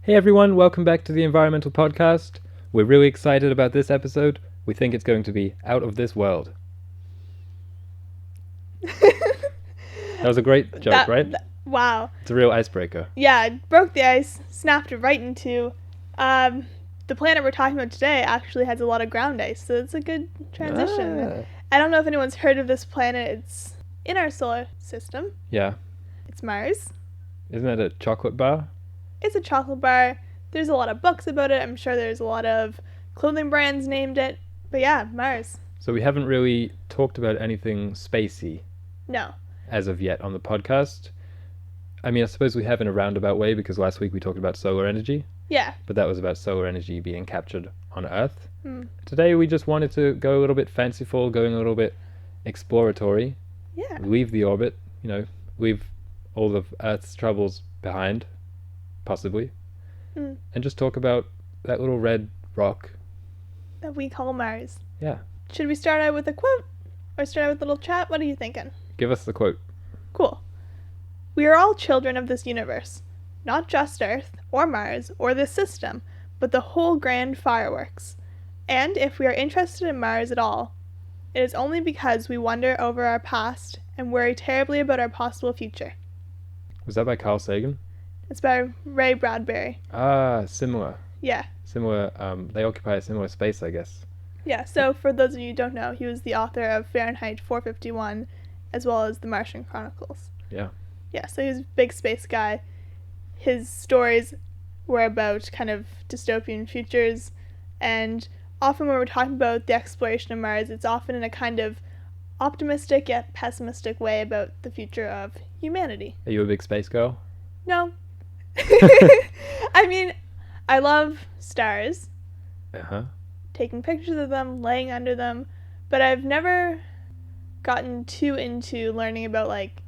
Hey everyone, welcome back to the Environmental Podcast. We're really excited about this episode. We think it's going to be out of this world. That was a great joke, right? Wow. It's a real icebreaker. Yeah, it broke the ice, snapped it right in two. The planet we're talking about today actually has a lot of ground ice, so it's a good transition. I don't know if anyone's heard of this planet. It's in our solar system. Yeah. It's Mars. Isn't that a chocolate bar? It's a chocolate bar. There's a lot of books about it. I'm sure there's a lot of clothing brands named it. But yeah, Mars. So we haven't really talked about anything spacey No. as of yet on the podcast. I mean, I suppose we have in a roundabout way because last week we talked about solar energy. Yeah. But that was about solar energy being captured on Earth. Hmm. Today we just wanted to go a little bit fanciful, going a little bit exploratory. Yeah. Leave the orbit, leave all of Earth's troubles behind, possibly, and just talk about that little red rock that we call Mars. Yeah. Should we start out with a quote or start out with a little chat? What are you thinking? Give us the quote. Cool. We are all children of this universe, not just Earth or Mars or this system, but the whole grand fireworks. And if we are interested in Mars at all, it is only because we wonder over our past and worry terribly about our possible future. Was that by Carl Sagan? It's by Ray Bradbury. Ah, similar. Yeah. Similar, they occupy a similar space, I guess. Yeah, so for those of you who don't know, he was the author of Fahrenheit 451, as well as The Martian Chronicles. Yeah. Yeah, so he was a big space guy. His stories were about kind of dystopian futures, and often when we're talking about the exploration of Mars, it's often in a kind of optimistic yet pessimistic way about the future of humanity. Are you a big space girl? No. I mean, I love stars. Uh-huh. Taking pictures of them, laying under them, but I've never gotten too into learning about like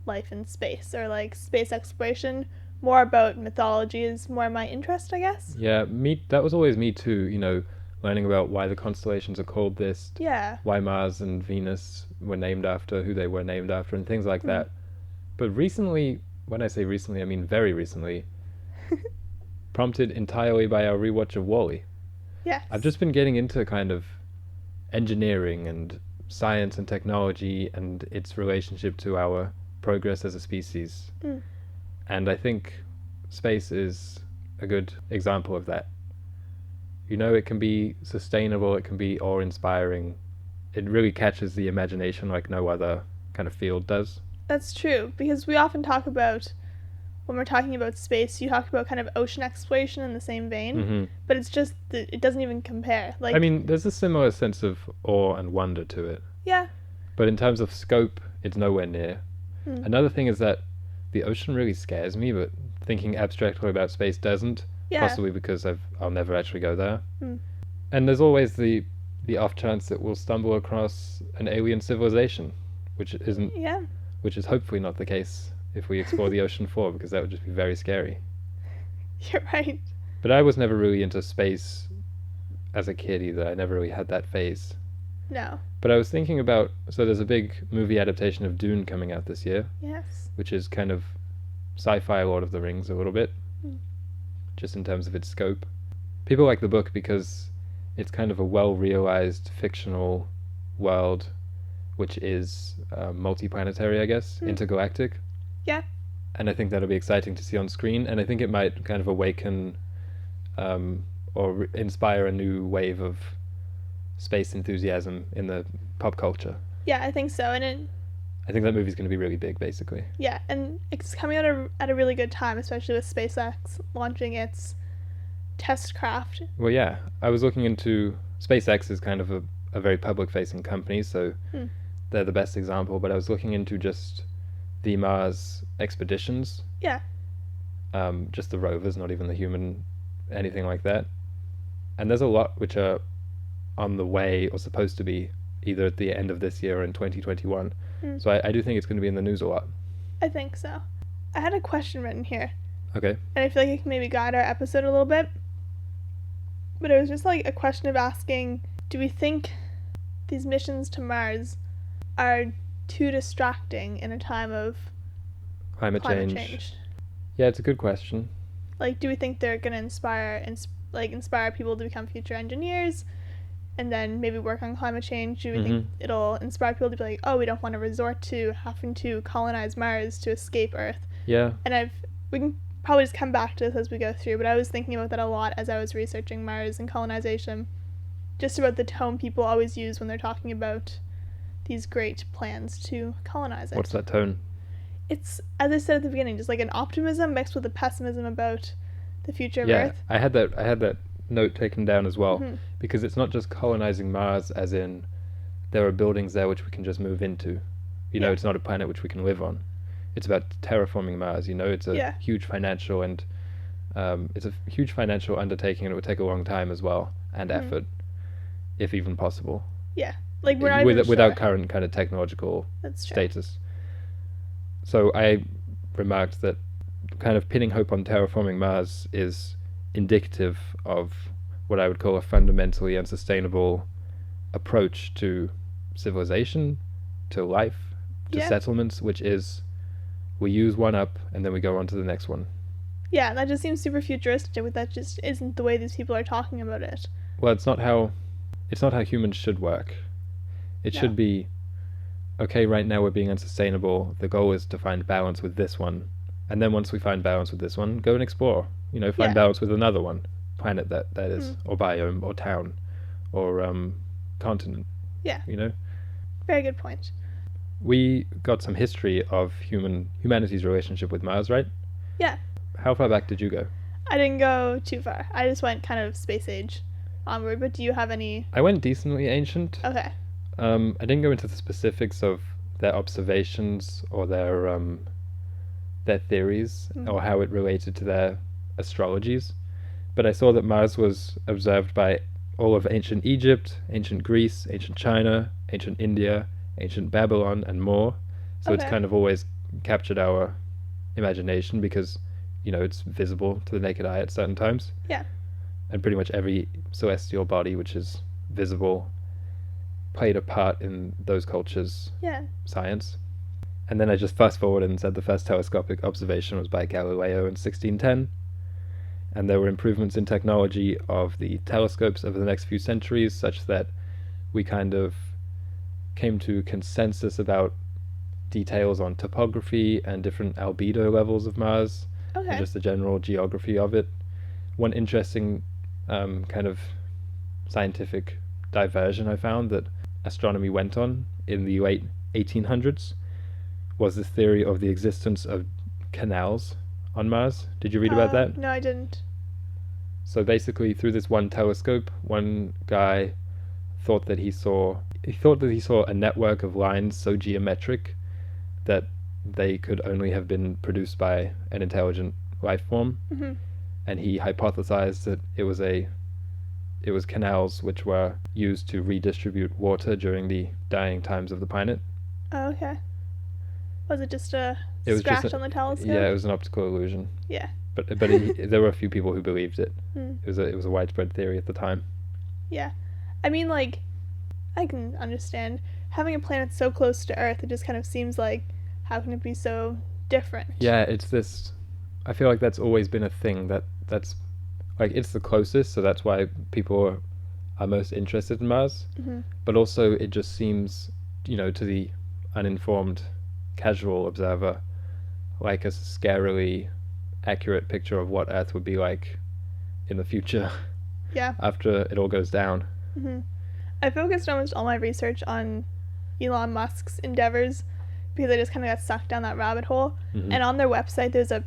life in space or like space exploration. More about mythology is more my interest, I guess. Yeah, that was always me too, learning about why the constellations are called this. Yeah. Why Mars and Venus were named after, who they were named after, and things like that. But recently, when I say recently, I mean very recently, prompted entirely by our rewatch of WALL-E. Yes. I've just been getting into kind of engineering and science and technology and its relationship to our progress as a species. And I think space is a good example of that. It can be sustainable, it can be awe-inspiring. It really catches the imagination like no other kind of field does. That's true, because we often talk about, when we're talking about space, you talk about kind of ocean exploration in the same vein, but it's just that it doesn't even compare. Like, I mean, there's a similar sense of awe and wonder to it. Yeah. But in terms of scope, it's nowhere near. Another thing is that the ocean really scares me, but thinking abstractly about space doesn't. Yeah. Possibly because I'll never actually go there. And there's always the off chance that we'll stumble across an alien civilization, which is hopefully not the case if we explore the ocean floor, because that would just be very scary. You're right. But I was never really into space as a kid either. I never really had that phase. No. But I was thinking about, so there's a big movie adaptation of Dune coming out this year. Yes. Which is kind of sci-fi Lord of the Rings a little bit, just in terms of its scope. People like the book because it's kind of a well-realized fictional world, which is multi-planetary, I guess, intergalactic. Yeah. And I think that'll be exciting to see on screen, and I think it might kind of awaken or inspire a new wave of space enthusiasm in the pop culture. Yeah, I think so, and I think that movie's going to be really big, basically. Yeah, and it's coming out at a really good time, especially with SpaceX launching its test craft. Well, yeah. I was looking into... SpaceX is kind of a very public-facing company, so they're the best example, but I was looking into just the Mars expeditions. Yeah. Just the rovers, not even the human, anything like that. And there's a lot which are on the way, or supposed to be, either at the end of this year or in 2021. So I do think it's going to be in the news a lot. I think so. I had a question written here. Okay. And I feel like it can maybe guide our episode a little bit. But it was just like a question of asking, do we think these missions to Mars are too distracting in a time of climate change? Yeah, it's a good question. Like, do we think they're going to inspire people to become future engineers and then maybe work on climate change? Do we think it'll inspire people to be like, oh, we don't want to resort to having to colonize Mars to escape Earth? Yeah. And we can probably just come back to this as we go through, but I was thinking about that a lot as I was researching Mars and colonization, just about the tone people always use when they're talking about these great plans to colonize it. What's that tone? It's, as I said at the beginning, just like an optimism mixed with a pessimism about the future of Earth. I had that note taken down as well, because it's not just colonizing Mars as in there are buildings there which we can just move into. You know, it's not a planet which we can live on. It's about terraforming Mars. You know, it's a huge financial and it's a huge financial undertaking, and it would take a long time as well, and effort, if even possible. Yeah, like we're not even sure. Without current kind of technological status. So I remarked that kind of pinning hope on terraforming Mars is indicative of what I would call a fundamentally unsustainable approach to civilization, to life, to settlements, which is we use one up and then we go on to the next one. Yeah, and that just seems super futuristic, but that just isn't the way these people are talking about it. Well, it's not how humans should work. It should be, okay, right now we're being unsustainable. The goal is to find balance with this one. And then once we find balance with this one, go and explore. You know, find balance with another one. Planet that is, or biome, or town, or continent. Yeah. You know? Very good point. We got some history of humanity's relationship with Mars, right? Yeah. How far back did you go? I didn't go too far. I just went kind of space age onward, but do you have any... I went decently ancient. Okay. I didn't go into the specifics of their observations or their theories or how it related to their astrologies, but I saw that Mars was observed by all of ancient Egypt, ancient Greece, ancient China, ancient India, ancient Babylon, and more. So it's kind of always captured our imagination because, you know, it's visible to the naked eye at certain times. Yeah. And pretty much every celestial body which is visible played a part in those cultures' science. And then I just fast forwarded and said the first telescopic observation was by Galileo in 1610. And there were improvements in technology of the telescopes over the next few centuries, such that we kind of came to consensus about details on topography and different albedo levels of Mars, and just the general geography of it. One interesting kind of scientific diversion I found that astronomy went on in the late 1800s was this theory of the existence of canals on Mars. Did you read about that? No, I didn't. So basically, through this one telescope, one guy thought that he saw a network of lines so geometric that they could only have been produced by an intelligent life form. And he hypothesized that it was canals which were used to redistribute water during the dying times of the planet. Oh, okay. Was it just a scratch on the telescope? Yeah, it was an optical illusion. Yeah. But there were a few people who believed it. It was a widespread theory at the time. Yeah. I mean, like, I can understand having a planet so close to Earth. It just kind of seems like, how can it be so different? Yeah, it's this. I feel like that's always been a thing that's like it's the closest, so that's why people are most interested in Mars. But also, it just seems, you know, to the uninformed casual observer, like a scarily accurate picture of what Earth would be like in the future. Yeah. After it all goes down. I focused almost all my research on Elon Musk's endeavors because I just kind of got sucked down that rabbit hole. And on their website, there's a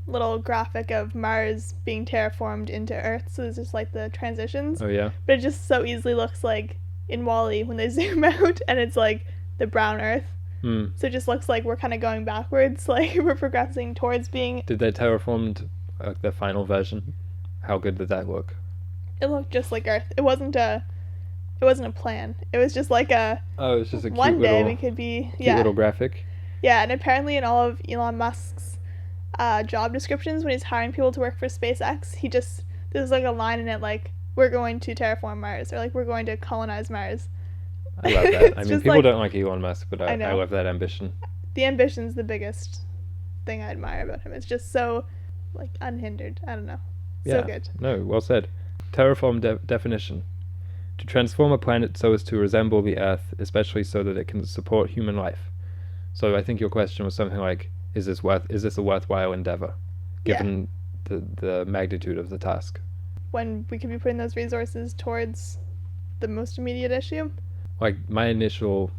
little graphic of Mars being terraformed into Earth, so there's just like the transitions. Oh yeah. But it just so easily looks like in WALL-E when they zoom out and it's like the brown Earth. So it just looks like we're kind of going backwards, like we're progressing towards being... Did they terraform their final version? How good did that look? It looked just like Earth. It wasn't a plan. It was just like a... Oh, it was just a cute one little... day we could be... Cute little graphic. Yeah, and apparently in all of Elon Musk's job descriptions when he's hiring people to work for SpaceX, there's like a line in it like, we're going to terraform Mars, or like, we're going to colonize Mars. I love that. I mean, people don't like Elon Musk, but I love that ambition. The ambition's the biggest thing I admire about him. It's just so like unhindered. I don't know. Yeah. So good. No, well said. Terraform definition. To transform a planet so as to resemble the Earth, especially so that it can support human life. So I think your question was something like, is this a worthwhile endeavor, given the magnitude of the task? When we could be putting those resources towards the most immediate issue? Like, my initial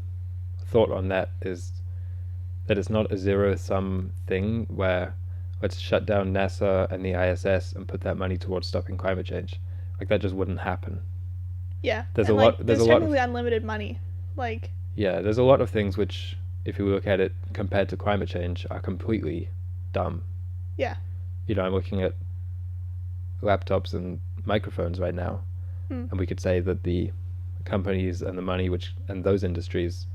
thought on that is that it's not a zero-sum thing where let's shut down NASA and the ISS and put that money towards stopping climate change. Like, that just wouldn't happen. Yeah. There's and a lot. There's a lot of unlimited money. Like. Yeah, there's a lot of things which, if you look at it compared to climate change, are completely dumb. Yeah. You know, I'm looking at laptops and microphones right now, and we could say that the companies and the money and those industries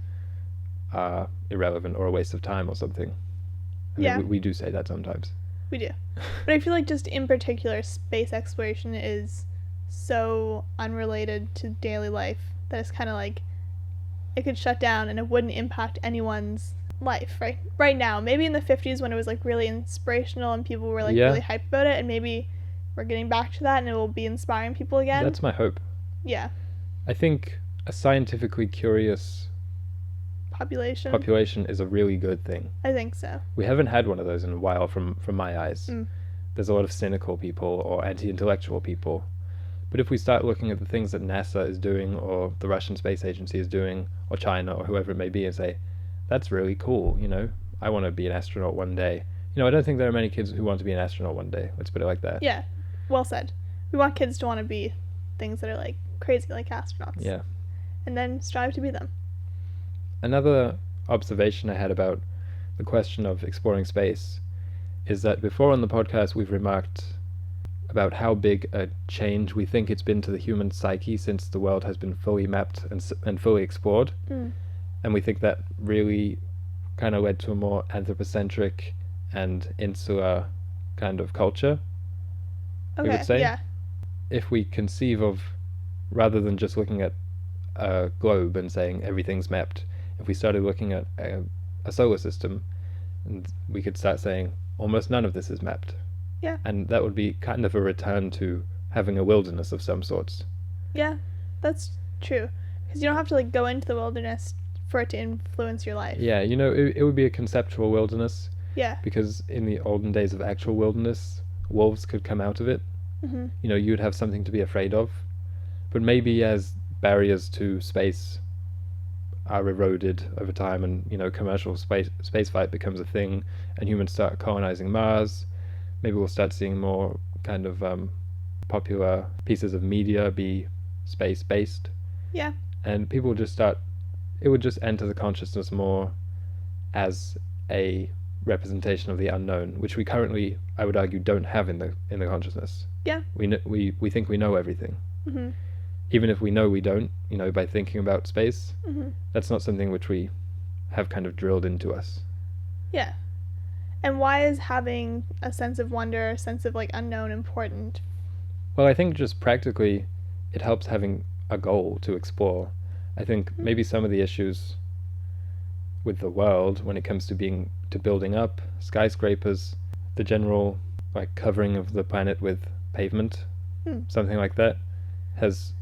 are irrelevant or a waste of time or something. I mean, we do say that sometimes. We do. But I feel like just in particular, space exploration is so unrelated to daily life that it's kind of like it could shut down and it wouldn't impact anyone's life right now. Maybe in the 50s when it was like really inspirational and people were like really hyped about it, and maybe we're getting back to that and it will be inspiring people again. That's my hope. Yeah. I think a scientifically curious population is a really good thing. I think so. We haven't had one of those in a while from my eyes. There's a lot of cynical people or anti-intellectual people. But if we start looking at the things that NASA is doing or the Russian Space Agency is doing or China or whoever it may be and say, that's really cool, you know, I want to be an astronaut one day. You know, I don't think there are many kids who want to be an astronaut one day. Let's put it like that. Yeah, well said. We want kids to want to be things that are like crazy like astronauts. Yeah. And then strive to be them. Another observation I had about the question of exploring space is that before on the podcast we've remarked about how big a change we think it's been to the human psyche since the world has been fully mapped and fully explored. And we think that really kind of led to a more anthropocentric and insular kind of culture, we would say. Yeah. If we conceive of, rather than just looking at a globe and saying everything's mapped, if we started looking at a solar system, and we could start saying almost none of this is mapped. Yeah. And that would be kind of a return to having a wilderness of some sorts. Yeah, that's true. Because you don't have to like go into the wilderness for it to influence your life. Yeah, you know, it would be a conceptual wilderness. Yeah. Because in the olden days of actual wilderness, wolves could come out of it. Mm-hmm. You know, you'd have something to be afraid of. But maybe as barriers to space are eroded over time and, you know, commercial spaceflight becomes a thing and humans start colonizing Mars, maybe we'll start seeing more kind of popular pieces of media be space-based. Yeah. And people it would just enter the consciousness more as a representation of the unknown, which we currently, I would argue, don't have in the consciousness. Yeah. We think we know everything. Mm-hmm. Even if we know we don't, you know, by thinking about space, Mm-hmm. that's not something which we have kind of drilled into us. Yeah. And why is having a sense of wonder, a sense of like unknown important? Well, I think just practically it helps having a goal to explore. I think maybe some of the issues with the world when it comes to building up skyscrapers, the general like covering of the planet with pavement, something like that, has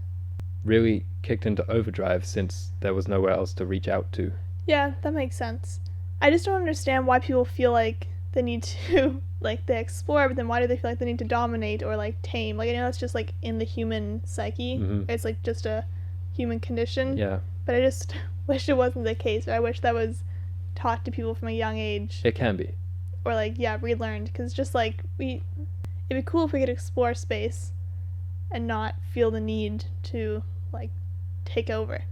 really kicked into overdrive since there was nowhere else to reach out to. Yeah, that makes sense. I just don't understand why people feel like they need to, like, they explore, but then why do they feel like they need to dominate or, like, tame? Like, I know that's just, like, in the human psyche. Mm-hmm. It's, like, just a human condition. Yeah. But I just wish it wasn't the case. Or I wish that was taught to people from a young age. It can be. Or, like, yeah, relearned. Because it's just, like, it'd be cool if we could explore space and not feel the need to, like, take over.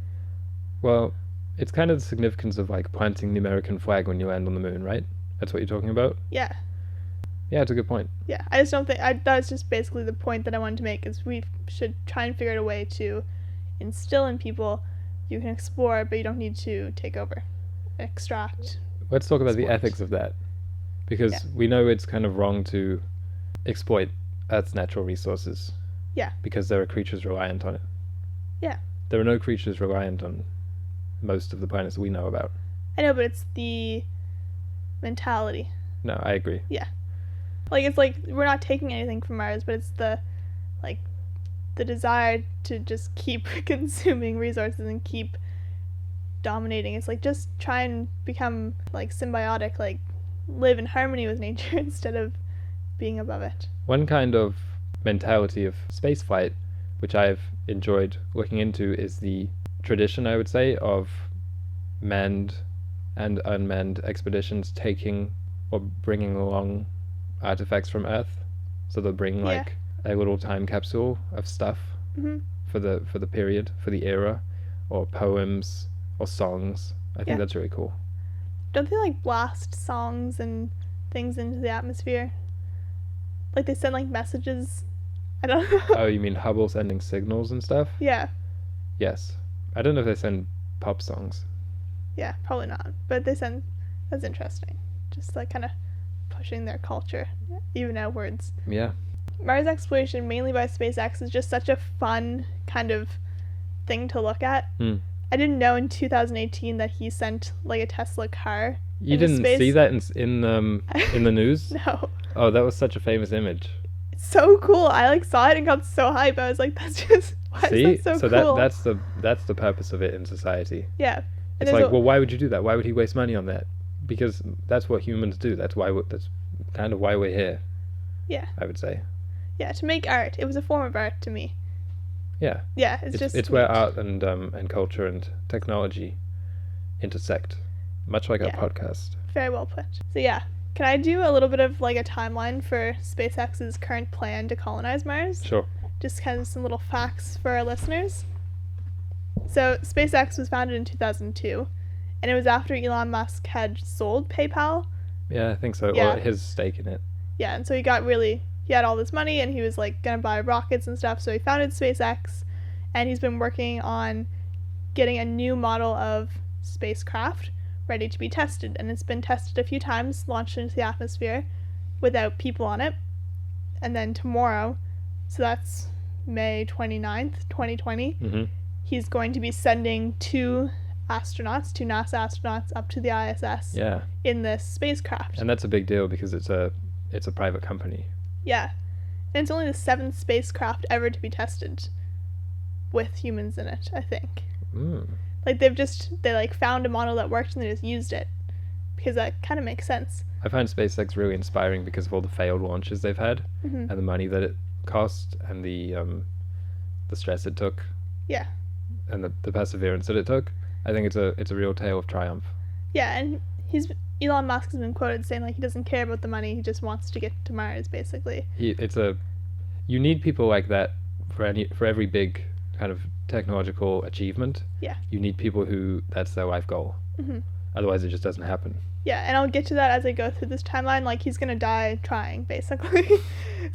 Well, it's kind of the significance of like planting the American flag when you land on the moon, right? That's what you're talking about? Yeah. Yeah, it's a good point. Yeah, I just don't think, that's just basically the point that I wanted to make, is we should try and figure out a way to instill in people, you can explore, but you don't need to take over, extract. Let's talk about the ethics of that. Because we know it's kind of wrong to exploit Earth's natural resources. Yeah. Because there are creatures reliant on it. Yeah. There are no creatures reliant on most of the planets that we know about. I know, but it's the mentality. No, I agree. Yeah. Like, it's like we're not taking anything from Mars, but it's the desire to just keep consuming resources and keep dominating. It's like, just try and become like symbiotic, like live in harmony with nature instead of being above it. One kind of mentality of spaceflight, which I've enjoyed looking into, is the tradition, I would say, of manned and unmanned expeditions taking or bringing along artifacts from Earth. So they'll bring like a little time capsule of stuff for the period, for the era, or poems or songs. I think that's really cool. Don't they like blast songs and things into the atmosphere? Like they send like messages. I don't know. Oh, you mean Hubble sending signals and stuff? Yeah. Yes. I don't know if they send pop songs. Yeah, probably not. But they send. That's interesting. Just like kind of pushing their culture even outwards. Yeah. Mars exploration, mainly by SpaceX, is just such a fun kind of thing to look at. I didn't know in 2018 that he sent like a Tesla car. You didn't see that in the news? No. Oh, that was such a famous image. It's so cool. I like saw it and got so hyped. I was like, that's just why is that so cool? that's the purpose of it in society. Yeah. It's like, well, why would you do that? Why would he waste money on that? Because that's what humans do. That's kind of why we're here. Yeah. I would say. Yeah, to make art. It was a form of art to me. Yeah. Yeah, it's where art and culture and technology intersect, much like our podcast. Very well put. So yeah, can I do a little bit of like a timeline for SpaceX's current plan to colonize Mars? Sure. Just kind of some little facts for our listeners. So SpaceX was founded in 2002, and it was after Elon Musk had sold PayPal. Yeah, I think so. Yeah. Or his stake in it. Yeah, and so he had all this money and he was like gonna buy rockets and stuff, so he founded SpaceX, and he's been working on getting a new model of spacecraft ready to be tested, and it's been tested a few times, launched into the atmosphere without people on it, and then tomorrow, so that's May 29th, 2020, he's going to be sending two NASA astronauts up to the ISS in this spacecraft. And that's a big deal because it's a private company. Yeah. And it's only the 7th spacecraft ever to be tested with humans in it, I think. Like they found a model that worked and they just used it. Because that kind of makes sense. I find SpaceX really inspiring because of all the failed launches they've had and the money that it cost and the stress it took. Yeah. And the perseverance that it took. I think it's a real tale of triumph. Yeah, and Elon Musk has been quoted saying like he doesn't care about the money, he just wants to get to Mars, basically. You need people like that for every big kind of technological achievement. Yeah. You need people who that's their life goal. Otherwise, it just doesn't happen. Yeah, and I'll get to that as I go through this timeline. Like he's gonna die trying, basically.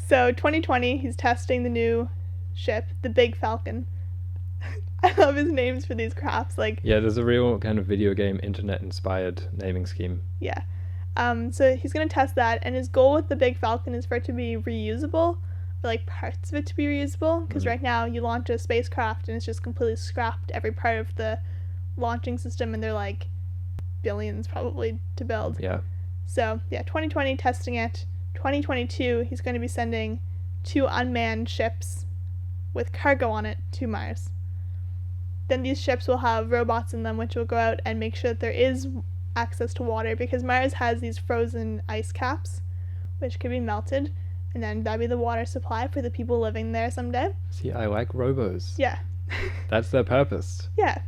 So 2020, he's testing the new ship, the Big Falcon. I love his names for these crafts. There's a real kind of video game internet-inspired naming scheme. Yeah. So he's going to test that, and his goal with the Big Falcon is for it to be reusable, or like parts of it to be reusable, because right now you launch a spacecraft and it's just completely scrapped every part of the launching system, and they're like billions probably to build. Yeah. So, 2020 testing it. 2022, he's going to be sending 2 unmanned ships with cargo on it to Mars. Then these ships will have robots in them which will go out and make sure that there is access to water, because Mars has these frozen ice caps which could be melted, and then that'd be the water supply for the people living there someday. See, I like robos. Yeah. That's their purpose. Yeah.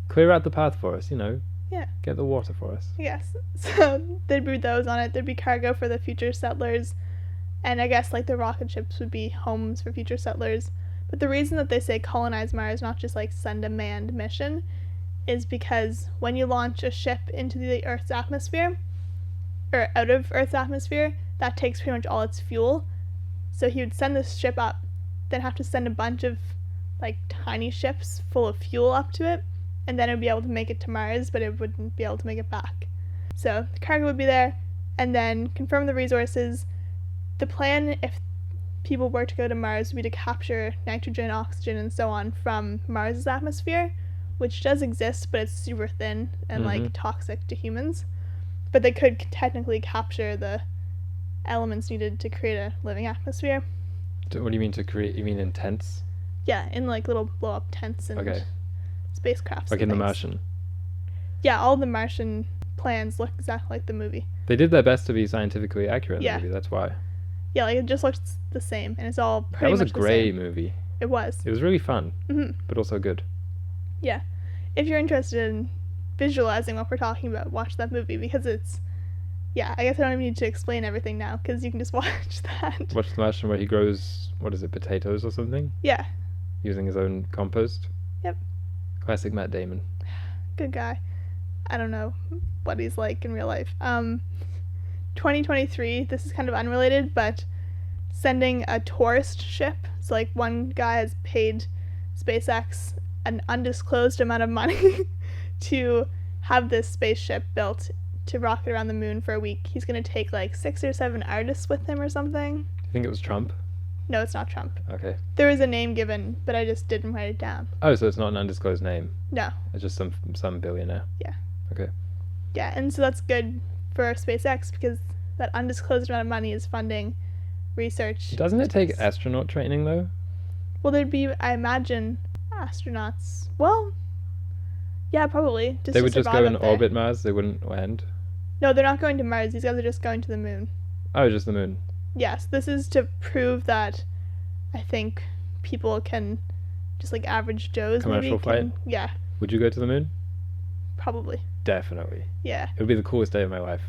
Clear out the path for us, Yeah. Get the water for us. Yes. So there'd be those on it. There'd be cargo for the future settlers, and I guess like the rocket ships would be homes for future settlers. But the reason that they say colonize Mars, not just like send a manned mission, is because when you launch a ship into the Earth's atmosphere, or out of Earth's atmosphere, that takes pretty much all its fuel. So he would send this ship up, then have to send a bunch of like tiny ships full of fuel up to it, and then it would be able to make it to Mars, but it wouldn't be able to make it back. So the cargo would be there, and then confirm the resources. The plan, if people were to go to Mars, would be to capture nitrogen, oxygen, and so on from Mars's atmosphere, which does exist, but it's super thin and like toxic to humans. But they could technically capture the elements needed to create a living atmosphere. What do you mean to create? You mean in tents? Yeah, in like little blow-up tents and Okay. spacecrafts. Like and in The things. Martian. Yeah, all the Martian plans look exactly like the movie. They did their best to be scientifically accurate in Yeah. the movie, that's why. Yeah, like it just looks the same, and it's all pretty That was a much the great same. movie. It was. It was really fun, but also good. Yeah. If you're interested in visualizing what we're talking about, watch that movie because it's... Yeah, I guess I don't even need to explain everything now because you can just watch that. Watch The Martian where he grows, what is it, potatoes or something? Yeah. Using his own compost? Yep. Classic Matt Damon. Good guy. I don't know what he's like in real life. 2023, this is kind of unrelated, but sending a tourist ship. So like one guy has paid SpaceX an undisclosed amount of money to have this spaceship built to rocket around the moon for a week. He's going to take like 6 or 7 artists with him or something. Do you think it was Trump? No, it's not Trump. Okay. There was a name given, but I just didn't write it down. Oh, so it's not an undisclosed name. No. It's just some billionaire. Yeah. Okay. Yeah, and so that's good for SpaceX because that undisclosed amount of money is funding research. Doesn't it take astronaut training though? Well, there'd be, I imagine, astronauts. Well, yeah, probably. They would just go survive in up there. orbit Mars, they wouldn't land. No, they're not going to Mars. These guys are just going to the moon. Oh, just the moon. Yes, this is to prove that I think people can, just like average Joes Commercial maybe flight? can, yeah, Would you go to the moon? probably. Definitely. Yeah, It would be the coolest day of my life.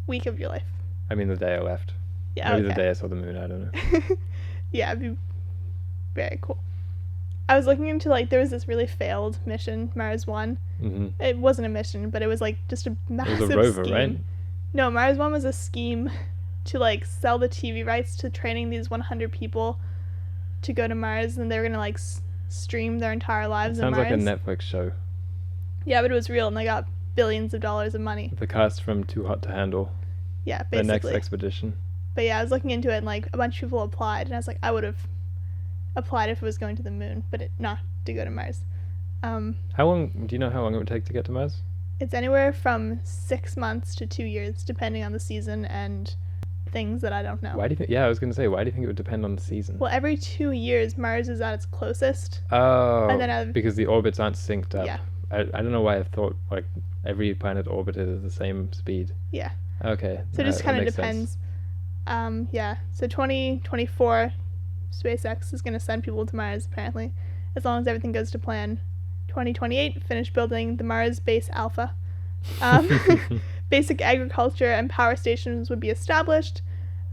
week of your life. I mean the day I left. Yeah, Maybe okay. the day I saw the moon, I don't know. Yeah, it'd be very cool. I was looking into like there was this really failed mission, Mars 1. Mm-hmm. It wasn't a mission, but it was like just a It massive was a rover, scheme. right? No, Mars 1 was a scheme to like sell the TV rights to training these 100 people to go to Mars, and they were gonna like stream their entire lives on Sounds Mars. like a Netflix show. Yeah, but it was real, and they got billions of dollars of money. The cast from Too Hot to Handle. Yeah, The next basically. expedition. But yeah, I was looking into it, and like a bunch of people applied, and I was like, I would have applied if it was going to the moon, but not to go to Mars. How long, do you know how long it would take to get to Mars? It's anywhere from 6 months to 2 years, depending on the season and things that I don't know. Why do you think, yeah, I was going to say, why do you think it would depend on the season? Well, every 2 years, Mars is at its closest. Oh, And then because the orbits aren't synced up. Yeah. I don't know why I thought, like, every planet orbited at the same speed. Yeah. Okay. So it just that kind of makes depends. sense. Yeah. So 2024, SpaceX is going to send people to Mars, apparently, as long as everything goes to plan. 2028, finish building the Mars Base Alpha. Basic agriculture and power stations would be established.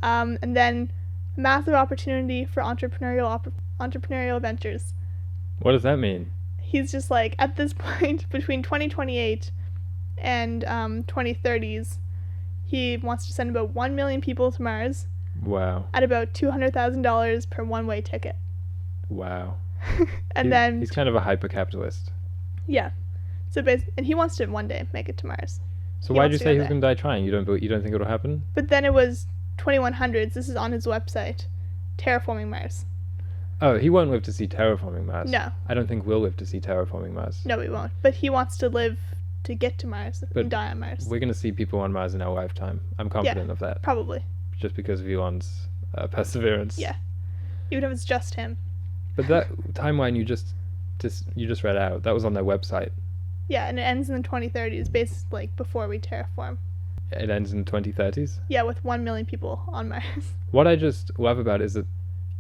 And then massive opportunity for entrepreneurial ventures. What does that mean? He's just like, at this point, between 2028 and 2030s, he wants to send about 1 million people to Mars Wow. at about $200,000 per one-way ticket. Wow. And then, He's kind of a hyper-capitalist. yeah. So and he wants to one day make it to Mars. So He why did wants you to say go he was there. going to die trying? You don't think it'll happen? But then it was 2100s. This is on his website. Terraforming Mars. Oh, he won't live to see terraforming Mars. No. I don't think we'll live to see terraforming Mars. No, we won't. But he wants to live to get to Mars But and die on Mars. We're going to see people on Mars in our lifetime. I'm confident of that. Probably. Just because of Elon's perseverance. Yeah. Even if it's just him. But that timeline you just read out, that was on their website. Yeah, and it ends in the 2030s, basically like before we terraform. It ends in 2030s. Yeah, with 1 million people on Mars. What I just love about it is that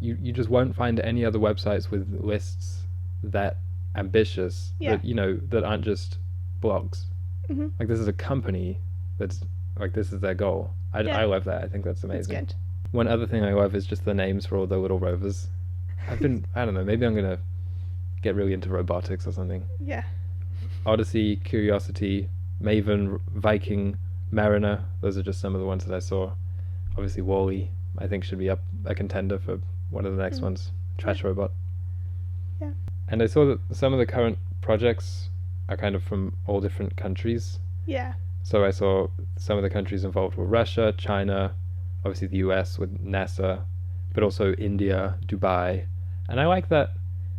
you just won't find any other websites with lists that ambitious, Yeah. that aren't just blogs. Mm-hmm. Like, this is a company that's, like, this is their goal. Yeah. I love that. I think that's amazing. That's good. One other thing I love is just the names for all the little rovers. I don't know, maybe I'm going to get really into robotics or something. Yeah. Odyssey, Curiosity, Maven, Viking, Mariner. Those are just some of the ones that I saw. Obviously, WALL-E, I think, should be up a contender for one of the next ones. Trash robot. Yeah. And I saw that some of the current projects are kind of from all different countries. Yeah. So I saw some of the countries involved were Russia, China, obviously the US with NASA, but also India, Dubai. And I like that.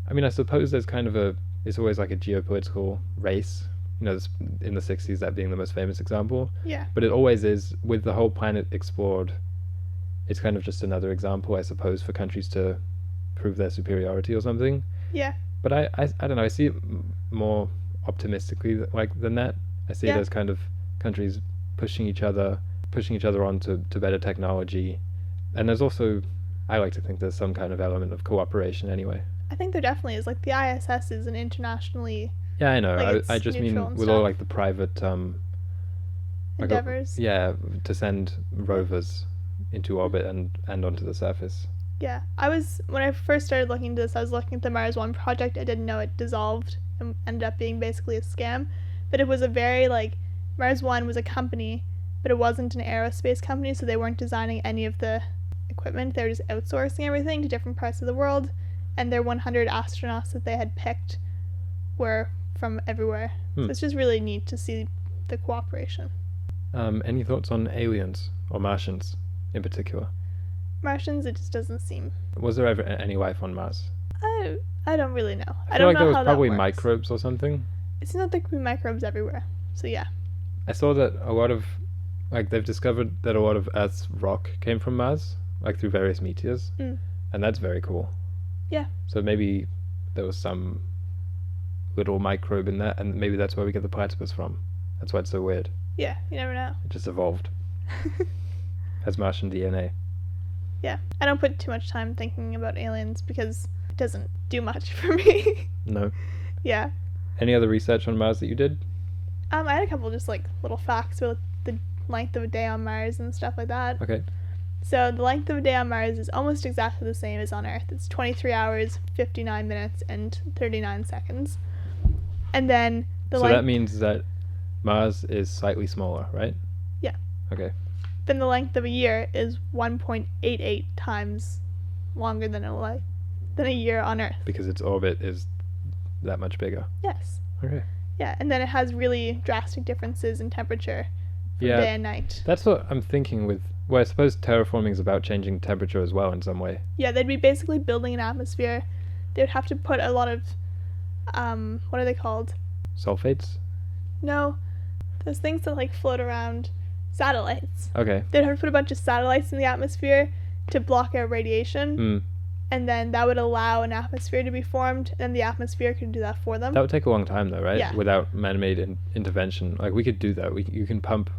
I mean, I suppose there's kind of it's always like a geopolitical race, in the 60s, that being the most famous example. Yeah. But it always is, with the whole planet explored, it's kind of just another example, I suppose, for countries to prove their superiority or something. Yeah. But I don't know, I see it more optimistically than that. I see it as kind of countries pushing each other on to better technology. And there's also, I like to think there's some kind of element of cooperation anyway. I think there definitely is. Like, the ISS is an internationally... Yeah, I know. Like, I just mean with stuff. all like the private endeavors. to send rovers into orbit and onto the surface. Yeah, when I first started looking into this, I was looking at the Mars One project. I didn't know it dissolved and ended up being basically a scam. But it was a very, like, Mars One was a company, but it wasn't an aerospace company, so they weren't designing any of the equipment. They were just outsourcing everything to different parts of the world, and their 100 astronauts that they had picked were from everywhere. So it's just really neat to see the cooperation. Any thoughts on aliens or Martians in particular? Martians, it just doesn't seem... Was there ever any life on Mars? I don't really know. I don't feel like know there was how probably that works. microbes or something. It's not there could be microbes everywhere. So yeah. I saw that a lot of, like, they've discovered that a lot of Earth's rock came from Mars, like through various meteors. And that's very cool. Yeah. So maybe there was some little microbe in that, and maybe that's where we get the platypus from. That's why it's so weird. Yeah, you never know. It just evolved. As Martian DNA. Yeah. I don't put too much time thinking about aliens because it doesn't do much for me. No. Yeah. Any other research on Mars that you did? I had a couple just like little facts about the length of a day on Mars and stuff like that. Okay. So the length of a day on Mars is almost exactly the same as on Earth. It's 23 hours, 59 minutes, and 39 seconds. And then So that means that Mars is slightly smaller, right? Yeah. Okay. Then the length of a year is 1.88 times longer than a year on Earth. Because its orbit is that much bigger. Yes. Okay. Yeah, and then it has really drastic differences in temperature from day and night. That's what I'm thinking with... Well, I suppose terraforming is about changing temperature as well in some way. Yeah, they'd be basically building an atmosphere. They would have to put a lot of... what are they called? Sulfates? No. Those things that, like, float around. Satellites. Okay. They'd have to put a bunch of satellites in the atmosphere to block out radiation. And then that would allow an atmosphere to be formed, and the atmosphere could do that for them. That would take a long time, though, right? Yeah. Without man-made intervention. Like, we could do that. You can pump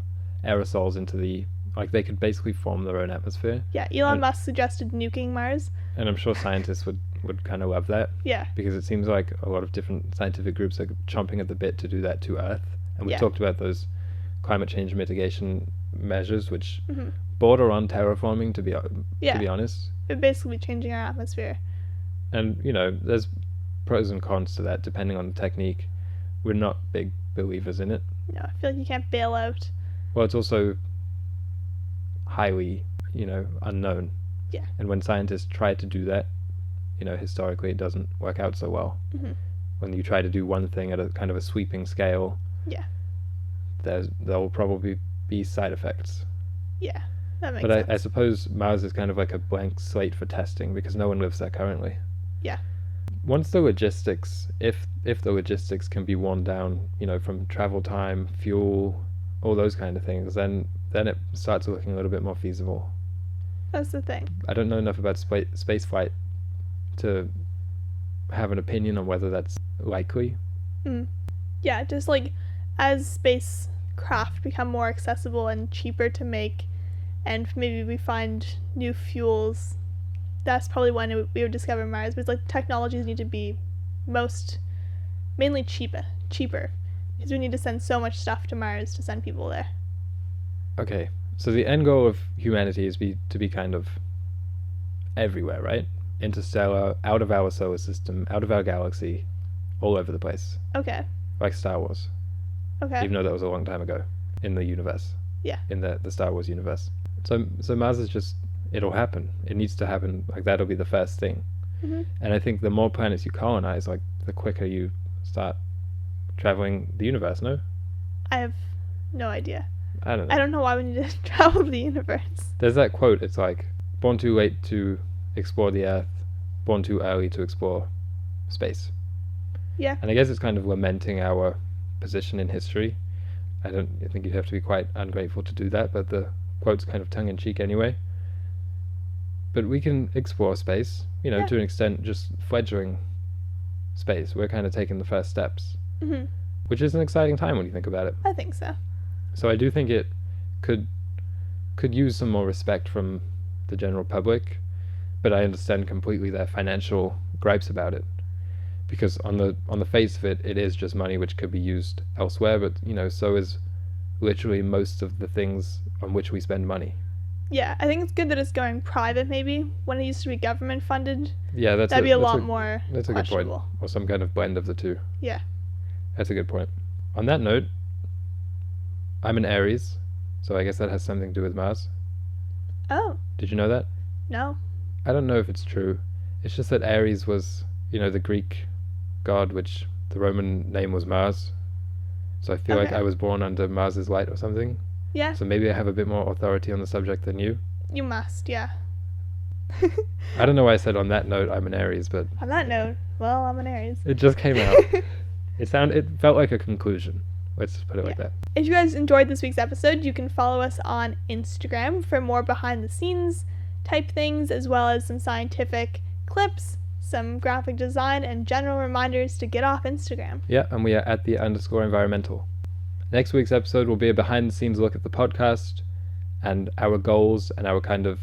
aerosols into the... Like, they could basically form their own atmosphere. Yeah, Elon Musk suggested nuking Mars. And I'm sure scientists would kind of love that. Yeah. Because it seems like a lot of different scientific groups are chomping at the bit to do that to Earth. And we talked about those climate change mitigation measures, which border on terraforming, to be honest. It would basically be changing our atmosphere. And, you know, there's pros and cons to that, depending on the technique. We're not big believers in it. No, I feel like you can't bail out. Well, it's also highly, unknown. Yeah. And when scientists try to do that, historically it doesn't work out so well. When you try to do one thing at a kind of a sweeping scale, there will probably be side effects. Yeah, that makes sense. But I suppose Mars is kind of like a blank slate for testing because no one lives there currently. Yeah. Once the logistics, if the logistics can be worn down, from travel time, fuel, all those kind of things, then it starts looking a little bit more feasible. That's the thing. I don't know enough about space flight to have an opinion on whether that's likely. Yeah, just like as spacecraft become more accessible and cheaper to make, and maybe we find new fuels, that's probably when we would discover Mars. But it's like technologies need to be mainly cheaper, because we need to send so much stuff to Mars to send people there. Okay, so the end goal of humanity is to be kind of everywhere, right? Interstellar, out of our solar system, out of our galaxy, all over the place. Okay. Like Star Wars. Okay. Even though that was a long time ago in the universe. Yeah. In the Star Wars universe. So Mars is just, it'll happen. It needs to happen. Like, that'll be the first thing. And I think the more planets you colonize, like, the quicker you start traveling the universe, no? I have no idea. I don't know. I don't know why we need to travel the universe. There's that quote, it's like, born too late to explore the Earth, born too early to explore space. Yeah. And I guess it's kind of lamenting our position in history. I think you'd have to be quite ungrateful to do that, but the quote's kind of tongue-in-cheek anyway. But we can explore space, Yeah. to an extent, just fledgling space. We're kind of taking the first steps, Hmm. which is an exciting time when you think about it. I think so. So I do think it could use some more respect from the general public, but I understand completely their financial gripes about it, because on the face of it, it is just money which could be used elsewhere. But so is literally most of the things on which we spend money. Yeah, I think it's good that it's going private. Maybe when it used to be government funded, Yeah, that'd be a lot more. That's a good point, or some kind of blend of the two. Yeah. That's a good point. On that note, I'm an Aries, so I guess that has something to do with Mars. Oh. Did you know that? No. I don't know if it's true. It's just that Ares was, the Greek god, which the Roman name was Mars. So I feel like I was born under Mars's light or something. Yeah. So maybe I have a bit more authority on the subject than you. You must, yeah. I don't know why I said on that note I'm an Aries, but on that note, well, I'm an Aries. It just came out. It felt like a conclusion. Let's just put it like that. If you guys enjoyed this week's episode, you can follow us on Instagram for more behind the scenes type things, as well as some scientific clips, some graphic design, and general reminders to get off Instagram. Yeah, and we are at @_environmental. Next week's episode will be a behind the scenes look at the podcast and our goals and our kind of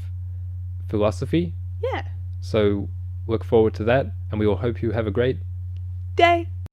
philosophy. Yeah. So look forward to that, and we will hope you have a great day.